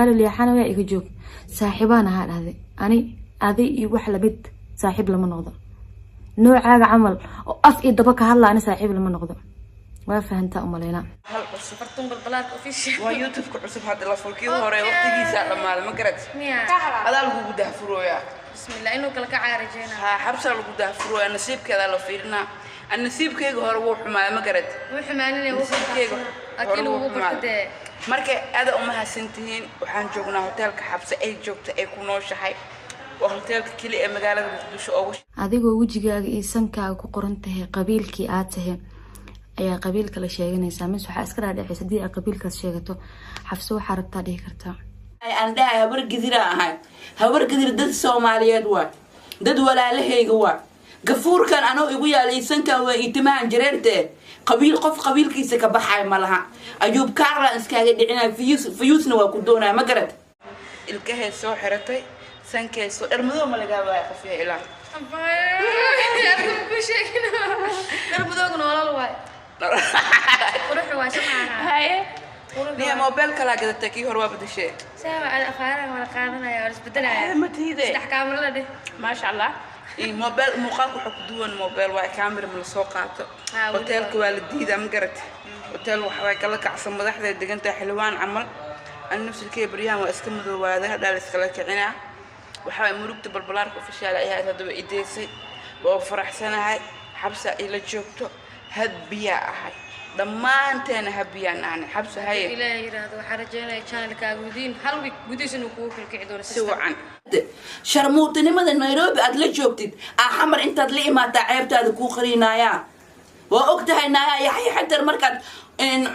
على اللي حنا ويا إيجوك صاحبنا هذا أنا هذه يوح لبيت صاحب لما نقضى نوع حاجة عمل أفقد دبك هلا أنا صاحب لما نقضى ما فهمت أمالينا هل صفرتم بالبلاد أوفيش ويوتيوب كعصب هذا الفولكي وهراء وقت جيسا لما ما قرأت هذا اللي جوده فرويا بسم الله إنه كلك عارجينا حبسة اللي جوده فرويا نصيب كذا لو فيرنا النصيب كيجو هراء وحما ما قرأت وحمانين نصيب كيجو أكيد وقفته marka aad uma hasantihiin waxaan joognaa hotelka xabse ay joogto ay ku nooshahay waa hotelka kali ee magaalada Muqdisho oo adigoo wajigaaga iyo sankaaga ku qoran tahay qabiilkii aad tahay ayaa qabiilka la sheeganaysaa mis waxa iska dhaadhicaysa hadii aad qabiilkaas sheegato xabse waxa rabtaa dhihi kartaa aan dhahay habar gidira ahay habar gidir dad Soomaaliyeed waa dad walaalahayga waa gafuurkan anoo igu yaalay sankan waa itimaan jireertee قبيل قف قبيل كيس كبحاي ملها أجوب كارلا إسكاجي دعنا فيوسنا وكدونا ما قرت الكهي سو حرتي سنكي سو ارمدو ملقا باي قفيه إلا ارمدو كنا ولا الواي وروح واشم معها هاي ليه موبايل كلا قد تكيه هو بدي شيء سوا على أفارق ولا قانونا يا ورس بدنا ما تهيدي استحكام ولا ده ما شاء الله إيه موبايل مقاك وحكدون موبايل واي كاميرا من السوقات hotelka waa la diidaa ma garat hotel waxa kala kacsan madaxda deganta xilwaan amal an nafsilkay bariyaan waa iska madoowaada hada la iskala kicina waxa murugta balbalaarka official ay hadaba ideysay oo faraxsanahay xabsa ila joogto hadbiya ahay dhamaanteena habiyaan aan xabsa hay ilaahay yiraahdo waxa rajeynaa channelka gudiin hal week gudiisna ku kici doona si wacan sharmuutinimada Nairobi aad la joogtid xamar intaad la imaataa ceebtaada ku qarinaaya وأختها إنها يحيى حتى المركز إن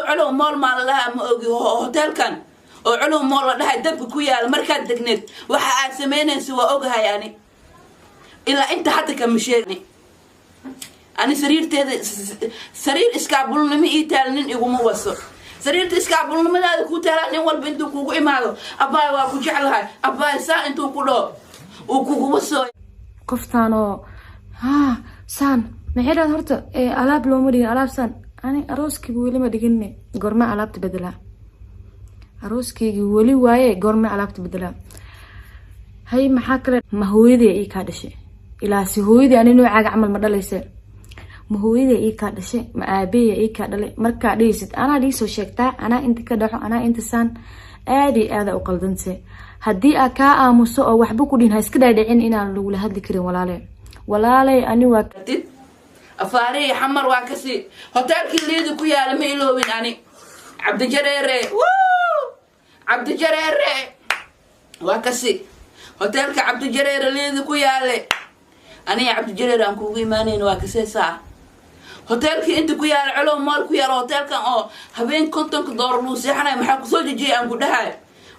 علو مول مال لها هوتيل كان وعلو مول لها دب كويا المركز دكنت وحا سمينين سوى أوجها يعني إلا أنت حتى كمشيني أنا سرير إسكابول نمي إيتالين يقوم وصل سرير إسكابول نمي هذا كوتالين والبنت كوكو إمالو أباي واكو جعلها أباي سا أنتو كلو وكوكو وصل قفتانو ها سان maxay horta alaab loo mariyay alaabsan ani arooskii wali ma dhiginne gorma alaabta bedela arooskii wali waaye gorma alaabta bedela hay maxaa kale ma hooyadii ay ka dhashay ilaa si hooyadii ani noocaga camal ma dhalaysay ma hooyadii ay ka dhashay ma aabeeyay ay ka dhalay marka dhiisid ana dhiiso sheegtaa ana inta ka dhaxo ana inta san aada u qaldanse hadii aa ka aamuso oo waxba ku dhin ha iska dhaadhicin inaan lagu la hadli karin walaalay ani waa kadib أفاري حمر واكسي هوتيل كليدو كويا لما يلوين أني عبد الجريري عبد الجريري واكسي هوتيل كعبد الجريري ليدو كويا لي أنا عبد الجريري أنكو إيمانين واكسي ساعة هوتيل كي أنت كويا العلوم مال كويا هوتيل كان هبين كنتم كدور لوسي حنا محاكو صوجي جي أنكو دهاي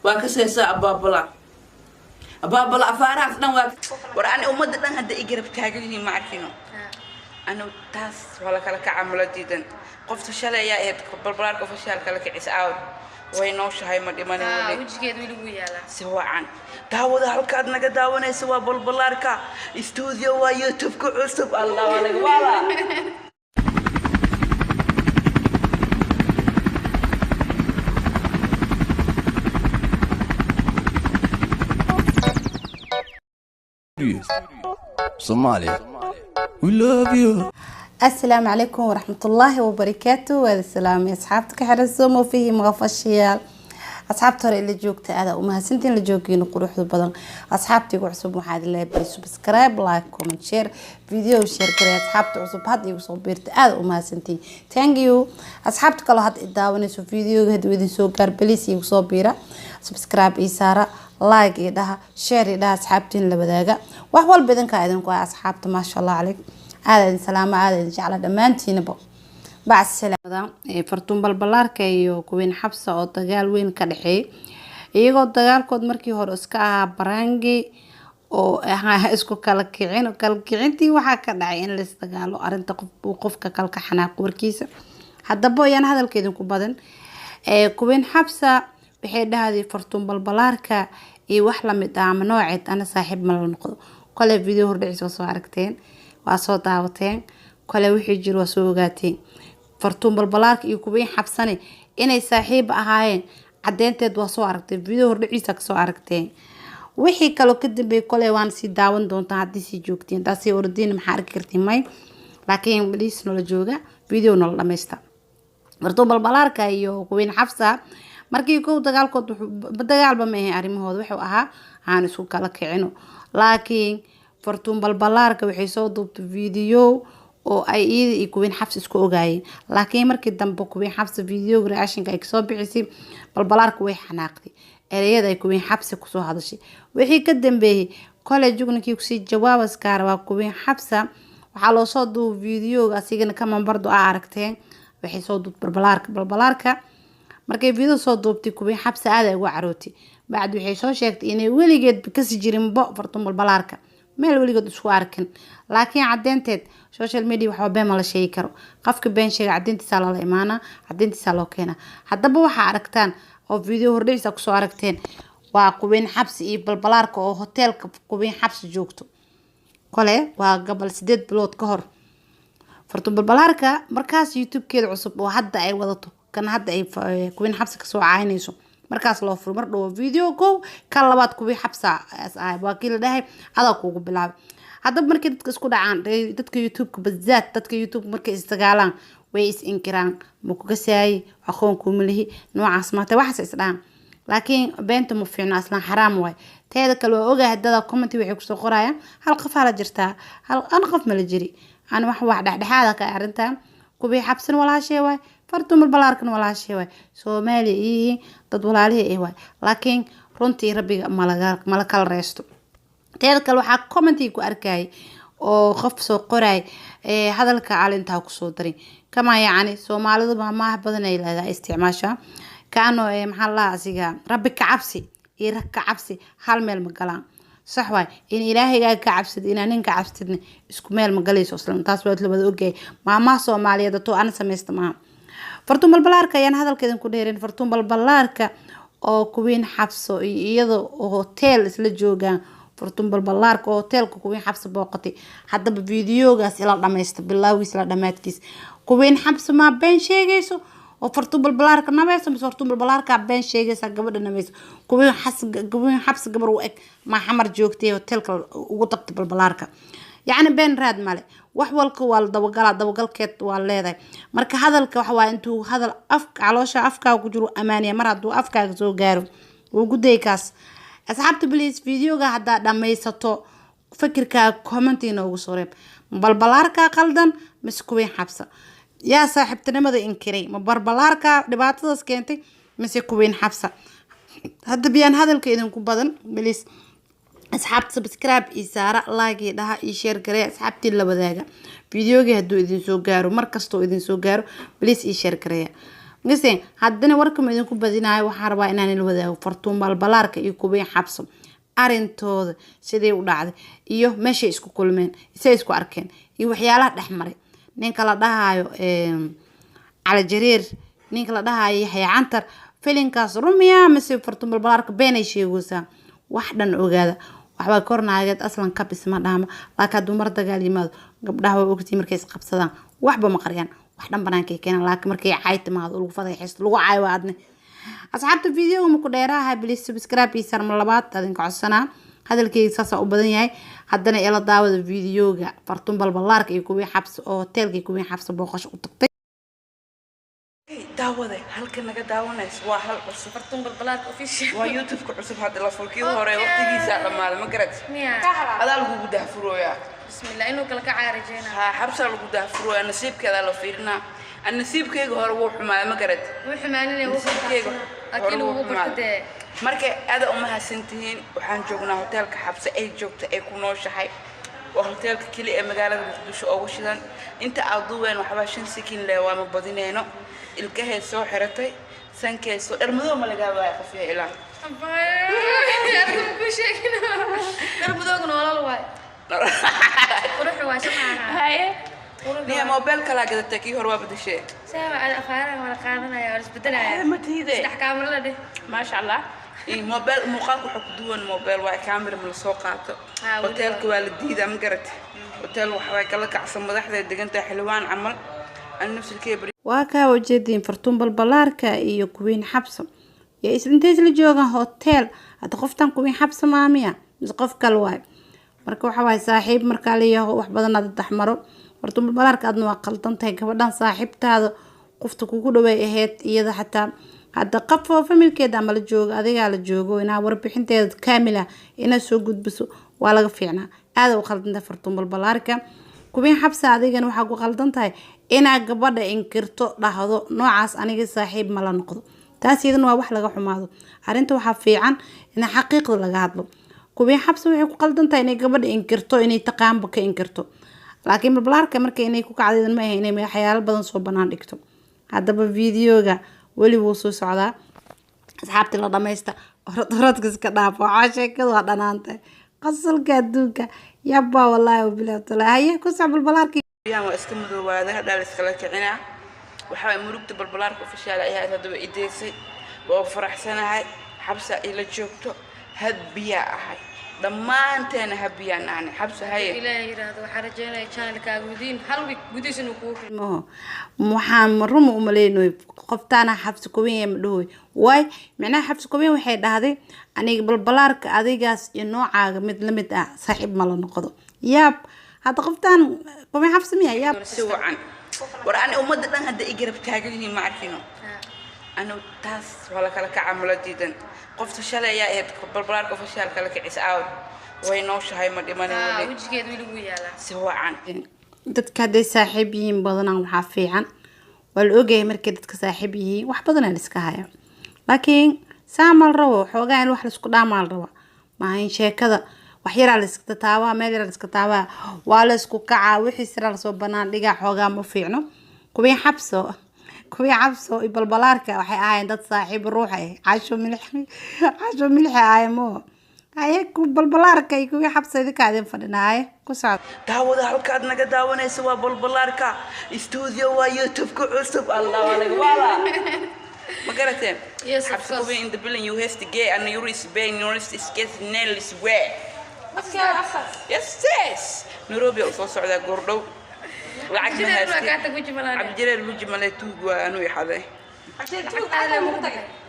واكسي ساعة بابلا أفاري أفنان وراني أمدنا هدا إقرب تاجيني معرفينو أنا تاس ولا كلا كعمل جدا قفت شلة يا بالبلاد قفت شلة كلا كعس عود وينوش هاي ما دماني ولي وجه كده ويلو يلا سواء داود هالكاد نجا داونا سوا بالبلاد كا استوديو ويوتيوب كعصب الله ولا ولا Somalia we love you. السلام عليكم ورحمة الله وبركاته. وهذا السلام يا أصحابتك حرزهم وفيه مغفشيال أصحابتي اللي جوجت هذا وما سنتين اللي جوجين قروح البدن أصحابتي وعصب محاد الله سبسكرايب لايك كومنت شير فيديو شير كري أصحابتي عصب هاد يوصل بيرت هذا وما سنتين ثانك يو أصحابتك الله هاد إداوني سو فيديو هاد ودي سو كاربليس يوصل بيرة سبسكرايب إيسارة لايك إيدها شير إيدها أصحابتين اللي بداقة وحوال بدن كايدن كوا أصحابتي ما شاء الله عليك هذا السلام هذا جعل دمانتين بو بعد السلام فرتون بالبلاركا iyo kuween xabsa oo dagaal weyn ka dhaxay iyagoo dagaalkood markii hore iska ah barangi oo isku kala kicintii waxa ka dhacay in la isdagaalo arinta qofka kalka xanaaq warkiisa hadaba yaan hadalkeedu ku badan kuween xabsa waxay dhahday fartuun balbalaarka iyo wax la mid ah nooceed ana saaxiib ma la noqdo kale video hordhicis soo aragteen waa soo daawateen kale wixii jiro waa soo ogaateen fartuun balbalaarka iyo kuween xabsane inay saaxiib ahaayeen cadeynteed waa soo aragtay video hordhiciisa ka soo aragtay wixii kale ka dambeeyay kole waan si daawan doontaa hadii si joogtiin taasi ordin maxaa arki kartiin may laakiin please nala jooga video nala dhameysta marto balbalaarka iyo kuween xabsa markii koo dagaalkood dagaalba ma ahay arimahooda wuxuu ahaa aan isku kala kicino laakiin fartuun balbalaarka waxay soo duubtay video oo ay iyada kuween xabs isku ogaayeen laakiin markii dambe kuween xabs video reactionka ay soo bixisay balbalaarka way xanaaqday ereyada ay kuween xabs ku soo hadashay wixii ka dambeeyay college ugninkii ku sii jawaab askar waa kuween xabsa waxa loo soo duub video asigana ka mambardo aragteen waxay soo duub balbalaarka markay video soo duubtay kuween xabsa aad ay ugu carootay baad waxay soo sheegtay inay weligeed ka sii jirin fartuun balbalaarka meel weligeed isku arkin laakiin cadeynteed social media waxa been ma la sheegi karo qofka been sheega cadeyntiisa la imaana cadeyntiisa loo keena hadaba waxa aragtaan oo video hordhiciisa ku soo aragteen waa kuween xabsi iyo balbalaarka oo hotelka kuween xabsi joogto kole waa gabal 8 bilood ka hor fartuun balbalaarka markaas youtube-keeda cusub oo hadda ay wadato kan hadda ay kuween xabsi ka soo caynayso markaas loo furo mar dhaw video go ka labaad kuwii xabsa waa kii la dhahay adag kugu bilaabay hadda markii dadka isku dhacaan dadka youtube-ka bazaad dadka youtube markay isdagaalaan way is inkiraan ma ku gasaay aqoon ku milihi noocaas ma ta wax is dhahan laakiin beenta ma fiicna aslan xaraam way teeda kale oo ogahay dada comment waxay ku soo qorayaan hal qof la jirtaa hal an qof ma la jiri aan wax dhaxdhaxaada ka arintan kuwii xabsan walaashay way fartuun balbalaarkan walaashay way Soomaali iyo dad walaalihii way laakiin runtii rabbiga ma kala reesto teeda kale waxa comment ku arkay oo qof soo qoray hadalka calinta ku soo darin kama yaani Soomaalidu ma badan ay leedahay isticmaasha kaano maxaa la asiga rabbi ka cabsi iyo rag ka cabsi hal meel ma galaan صح واي إن إلهي قاعد كعبسد إن أنا كعبسدني إسكمل مجلس أصلا تاسوات لبده أوكي ما صومالية دتو أنا سميست معهم فرتون بالبلاركا يعني هذا الكلام كديرين فرتون بالبلاركا أو كوين حبسو يضو هوتيل إسلجوجا فرتون بالبلاركا هوتيل كوين حبس بوقتي حتى بفيديو قاس إلى دمست بالله ويسلا دماتكيس كوين حبس ما بين شيء جيسو وفرتون بالبلاركا نبيس بس فرتون بالبلاركا بين شيء جيسا قبل نبيس كوين حبس قبل وقت ما حمر جوكتي هوتيل وقطبت بالبلاركا يعني بين راد مالي وحولك والدوقال كيت والليداي marka hadalka waxa waa intuu hadal afka caloosha afka ku jiro amaaniya mar haduu afka soo gaaro oo gudaykaas asxaabta please videoga hadda dhameysato fikirka comment inoogu soo reeb balbalaarka qaldan miskuween xabsa yaa saaxiibtinimada inkiray ma balbalaarka dhibaatadaas keentay mise kuween xabsa hadda biyaan hadalka idinku badan please أصحاب سبسكرايب إسارة لايك يدها يشير كريه أصحاب تلا بداجة فيديوجي هدو إذن سوجارو مركزتو إذن سوجارو بليس يشير كريه قصين هدنا وركم إذن كوبزيناي وحربا إنان الوداع فرتون بالبلارك يكوبين حبسهم أرنتوذ سيدي ودعد إيوه ماشي إسكو كل من إسكو أركن إيوه حيالات أحمر نينك لا دهايو على جرير نينك لا دهاي يحيى عنتر فيلينكاس روميا مسي فرتون بالبلارك بين يشيوسا وحدن أوجادا waxba kornaayad aslan ka bisma dhaama laakiin dumar dagaal yimaado gabdhaha way ogtii markay isqabsadaan waxba ma qariyaan wax dhan banaanka keenan laakiin markay caytimaado lagu fadeexis lagu caayo aadne asxaabta video ma ku dheeraha please subscribe iyo sar malabaad adin ka codsanaa hadalkayga saas u badan yahay haddana ila daawada videoga fartun balbalaarka iyo kuwii xabs oo hotelka kuwii xabs booqash u tagtay daawada halkan naga daawanayso waa hal cusub fartun balbalaarka official waa youtube ku cusub hadda la fulkii hore waqtigiisa dhamaaday ma garad adaa lagu daafurooyaa bismillah inuu kala ka caarajeyna ha xabsa lagu daafurooyaa nasiibkeeda la fiirina an nasiibkeyga hore wuu xumaaday ma garad wuu xumaaninay wuu nasiibkeyga laakiin wuu bartay marka aad u mahadsantihiin waxaan joognaa hotelka xabsa ay joogto ay ku nooshahay waa hotelka kali ee magaalada Muqdisho oo shidan inta aad duween waxba 5 sekin leh waa ma badinayno ilkahay soo xiratay sankay soo dharmado ma laga waayay qofiya ilaa yarku ku sheegina dharmadogna walaal waay quruxu waa shaqaana haye niya mobile kala gadatay kii hor waa badashay sawa aan afaaraha wala qaadanaya wala isbedelaya ma tiiday saddex kaamira la dheh ma sha Allah mobile muuqaalku wuxuu ku duwan mobile waa kaamira ma soo qaato hotelka waa la diidaa ma garatay hotel waxa kala kacsan madaxda deganta xilwaan camal an nafsi keebri waa ka wajeedin fartun balbalaarka iyo kuween xabsa يا إنتي اللي جوجا هوتيل هذا قفتان كوين حبس مامية بس قف كالواي marka waxa way saaxiib marka leeyahay wax badan aad taxmaro horta balbalaarka aadna waa qaldan tahay gabadhan saaxiibtaada qofta kugu dhaweey ahayd iyada xataa hadda qafo familkeeda ama la joogo adiga la joogo inaa warbixinteeda kaamila ina soo gudbiso waa laga fiicnaa aad u qaldan tahay fartum balbalaarka kuween xabsa adigana waxa ku qaldan tahay inaa gabadha inkirto dhahdo noocaas aniga saaxiib ma la noqdo taas iyadana waa wax laga xumaado arinta waxa fiican in xaqiiqda laga hadlo kuween xabsa waxay ku qaldan tahay inay gabadha inkirto inay taqaanba ka inkirto laakiin balbalaarka markay inay ku kacdaydan ma ahayn inay waxyaalo badan soo banaan dhigto haddaba videoga weli wuu soo socdaa asxaabtii la dhamaysta orodka iska dhaafo waxaa sheekadu waa dhanaantay qasalka adduunka yabba wallaahi wabilaahi taala haye ku sac balbalaarkii waa iska madoowaada hadhaa la iskala kicinaa waxaa murugta balbalaarka ofishaal ayaa haddaba ideysay waa faraxsanahay xabsa ila joogto hadbiya ahay dhammaanteena habiyaan aanay xabsa haye ilaahay yiraahdo waxaan rajeynayaa channelkaaga gudiin hal week gudihiisa inuu kugu filmo waxaan maruma u maleynay qoftaana xabsi kuween madhooy way macnaha xabsi kuween waxay dhahday aniga balbalaarka adigaas iyo noocaaga mid la mid ah saaxiib ma la noqdo yaab hada qoftaan kuween xabsi miya yaab si wacan war aan umada dhan hadda i garab taagan yihiin ma arkino ana taas wala kala kacamula diidan qofta shalay ayaa ahayd balbalaarka ofishaal kala kicis aawd way noo shahay ma dhimanin wajigeed weli wuu yaalaa si wacan dadka hadday saaxiib yihiin badanaa waxaa fiican waa la ogayahay markay dadka saaxiib yihiin wax badanaa la iska haya laakiin saamal rabo xoogaa in wax la isku dhaamaa la raba maahayn sheekada wax yaraa la iska taabaa meel yaraa la iska taabaa waa la isku kacaa wixii siraa lasoo banaan dhigaa xoogaa ma fiicno kuwii xabso balbalaarka waxay ahaayeen dad saaxiib ruux ah casho milix aaymo haye ku balbalaarka iyo kuwii xabsayda kaadin fadhinaaye ku socod daawada halkaad naga daawanaysa waa balbalaarka studio waa youtube ku cusub allah walaga wala ma garateen xabsa kuwii in the building you have to get and you is being noticed is get nail is where yes Nairobi oo soo socda goordhow lacag ma haystay abdireer luji malay tuug waa anu yaxaday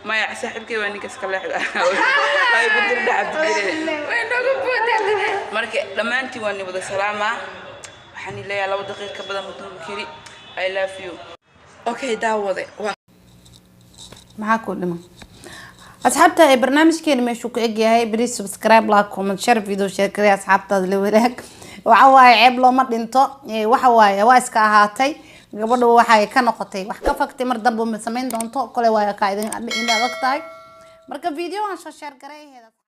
ما يحسحب كي واني كسكلا هاي بدر دعب مركي لما أنت واني بدر سلامة وحني ليا لو دقيقة بدر مطلوب كيري I love you أوكي داوضي معاكم لما أصحابتا برنامج كين مشو كأجي هاي بريد سبسكرايب لايك كومنت شير فيديو شير كذا أصحابتا اللي وراك وعواي عيب لو ما دينتو وحواي واسكا هاتي gabadhu waxay ka noqotay wax ka fagtay mar dambe ma sameyn doonto kale waa ka idin adag tahay marka video aan soo share gareeyay